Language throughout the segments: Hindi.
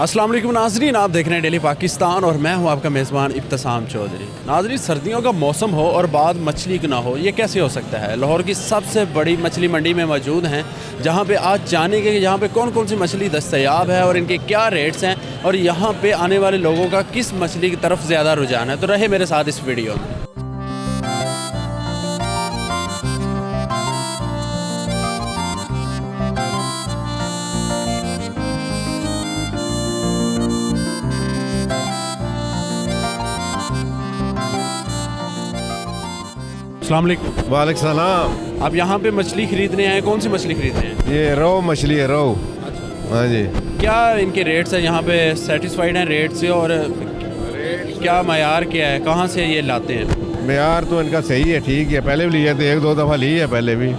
अस्सलाम वालेकुम नाज़रीन, आप देख रहे हैं डेली पाकिस्तान और मैं हूं आपका मेज़बान इब्तिसाम चौधरी। नाज़रीन, सर्दियों का मौसम हो और बाद मछली ना हो, ये कैसे हो सकता है। लाहौर की सबसे बड़ी मछली मंडी में मौजूद हैं, जहां पे आज जानेंगे कि यहाँ पे कौन कौन सी मछली दस्तयाब है और इनके क्या रेट्स हैं और यहाँ पे आने वाले लोगों का किस मछली की तरफ ज़्यादा रुझान है। तो रहे मेरे साथ इस वीडियो में। अस्सलाम वालेकुम। वालेकुम सलाम। आप यहाँ पे मछली खरीदने आए, कौन सी मछली खरीदने हैं? ये रोहू मछली है, रोहू। हाँ जी। क्या इनके रेट्स हैं यहाँ पे? सेटिस्फाइड हैं रेट से और क्या मायार क्या है, कहाँ से ये लाते हैं? मेयार तो इनका सही है, ठीक है। पहले भी लिए थे, एक दो दफ़ा ली है पहले भी।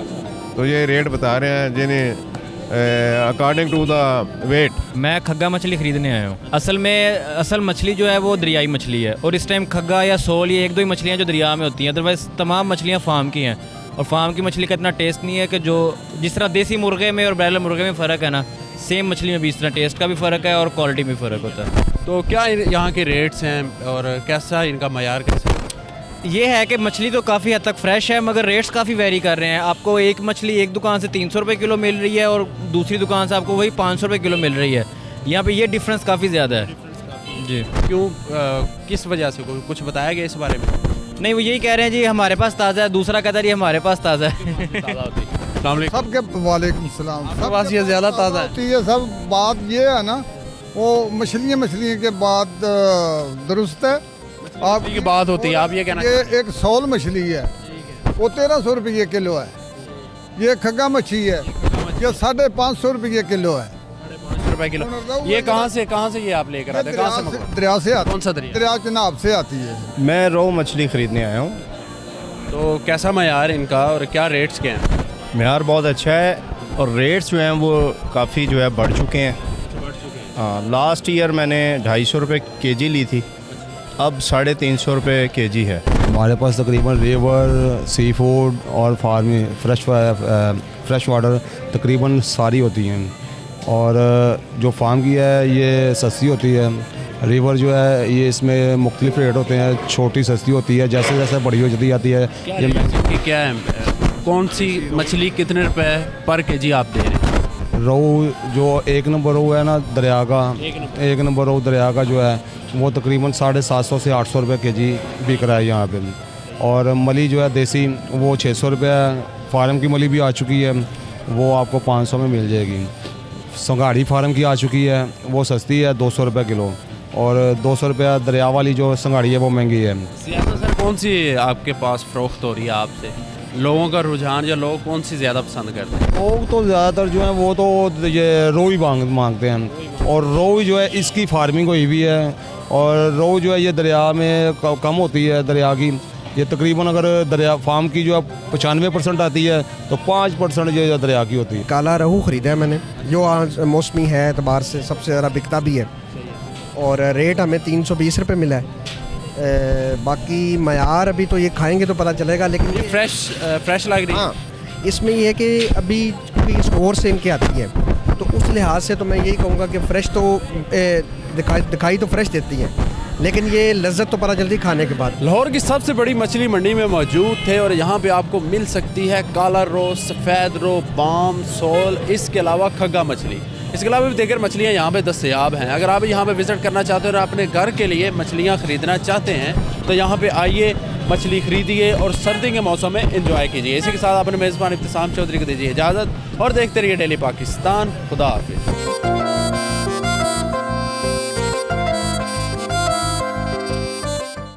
तो ये रेट बता रहे हैं जिन्हें अकॉर्डिंग टू द वेट। मैं खग्गा मछली ख़रीदने आया हूँ। असल मछली जो है वो दरियाई मछली है और इस टाइम खग्गा या सोल ये एक दो ही मछलियाँ जो दरिया में होती हैं, अदरवाइज़ तमाम मछलियाँ फार्म की हैं। और फार्म की मछली का इतना टेस्ट नहीं है कि जो जिस तरह देसी मुर्गे में और ब्रायलर मुर्गे में फ़र्क है ना, सेम मछली में भी इस तरह टेस्ट का भी फ़र्क है और क्वालिटी में फ़र्क होता है। तो क्या यहाँ के रेट्स हैं और कैसा इनका मायार कैसा है? ये है कि मछली तो काफ़ी हद तक फ्रेश है, मगर रेट्स काफ़ी वेरी कर रहे हैं। आपको एक मछली एक दुकान से 300 रुपये किलो मिल रही है और दूसरी दुकान से आपको वही 500 रुपये किलो मिल रही है। यहाँ पे ये डिफरेंस काफ़ी ज़्यादा है जी। क्यों, किस वजह से? कुछ बताया गया इस बारे में? नहीं, वो यही कह रहे हैं जी हमारे पास ताज़ा है, दूसरा कहता है ये हमारे पास ताज़ा है। सबके वालेकुम सलाम। सबके पास ये ज़्यादा ताज़ा है। ये सब बात ये है ना, वो मछलियाँ के बाद दुरुस्त है। आप की बात होती है, आप ये कहना ये एक सोल मछली है, वो 1300 रुपये किलो है। ये खग्गा मछली है, ये 550 रुपये किलो है। 550 रुपये किलो। ये कहाँ से ये आप लेकर आते हैं? कहाँ से? दरिया से आती। कौन सा दरिया? दरिया चनाब से आती है। मैं रोहू मछली ख़रीदने आया हूँ। तो कैसा मायार इनका और क्या रेट्स के हैं? मेयार बहुत अच्छा है और रेट्स जो हैं वो काफ़ी जो है बढ़ चुके हैं। हाँ, लास्ट ईयर मैंने 250 रुपये केजी ली थी, अब 350 रुपये केजी है। हमारे पास तकरीबन रिवर, सी फूड और फार्मिंग फ्रेश वाटर तकरीबन सारी होती हैं। और जो फार्म की है ये सस्ती होती है। रिवर जो है ये इसमें मुख्तलिफ रेट होते हैं, छोटी सस्ती होती है, जैसे जैसे बड़ी हो जाती है। ये क्या है, कौन सी मछली कितने रुपए पर केजी आप दे रहे हैं? रोहू जो एक नंबर रोहू है ना दरिया का, एक नंबर रोहू दरिया का जो है वो तकरीबन 750 से 800 रुपये केजी बिक रहा है यहाँ पे। और मली जो है देसी वो 600 रुपये है। फार्म की मली भी आ चुकी है, वो आपको 500 में मिल जाएगी। संगाड़ी फार्म की आ चुकी है, वो सस्ती है 200 रुपये किलो। और 200 रुपये दरिया वाली जो संगाड़ी है वो महंगी है। ज़्यादा सर कौन सी आपके पास फ़रोख्त हो रही है आपसे? लोगों का रुझान या लोग कौन सी ज़्यादा पसंद करते हैं? लोग तो ज़्यादातर जो हैं वो तो ये रोहू ही मांगते हैं। और रोहू जो है इसकी फार्मिंग हुई भी है और रोहू जो है ये दरिया में कम होती है। दरिया की ये तकरीबन अगर दरिया फार्म की जो है 95% आती है तो 5% जो दरिया की होती है। काला रोहू ख़रीदा है मैंने, जो आज मौसमी है एतबार से सबसे ज़्यादा बिकता भी है और रेट हमें 320 रुपये मिला है। बाकी मयार अभी तो ये खाएंगे तो पता चलेगा, लेकिन ये फ्रेश लग रही है। हाँ, इसमें ये है कि अभी क्योंकि स्टोर से इनके आती है तो उस लिहाज से तो मैं यही कहूँगा कि फ़्रेश तो दिखाई तो फ्रेश देती है, लेकिन ये लज्जत तो पता चलती खाने के बाद। लाहौर की सबसे बड़ी मछली मंडी में मौजूद थे और यहाँ पे आपको मिल सकती है काला रोहू, सफ़ेद रोहू, बाम, सोल, इसके अलावा खग्गा मछली। इसके अलावा भी दीगर मछलियाँ यहाँ पे दस्तयाब हैं। अगर आप यहाँ पे विज़िट करना चाहते हो और अपने घर के लिए मछलियाँ ख़रीदना चाहते हैं तो यहाँ पे आइए, मछली खरीदिए और सर्दी के मौसम में एंजॉय कीजिए। इसी के साथ अपने मेज़बान इब्तिसाम चौधरी को दीजिए इजाज़त और देखते रहिए डेली पाकिस्तान। खुदा हाफिज़।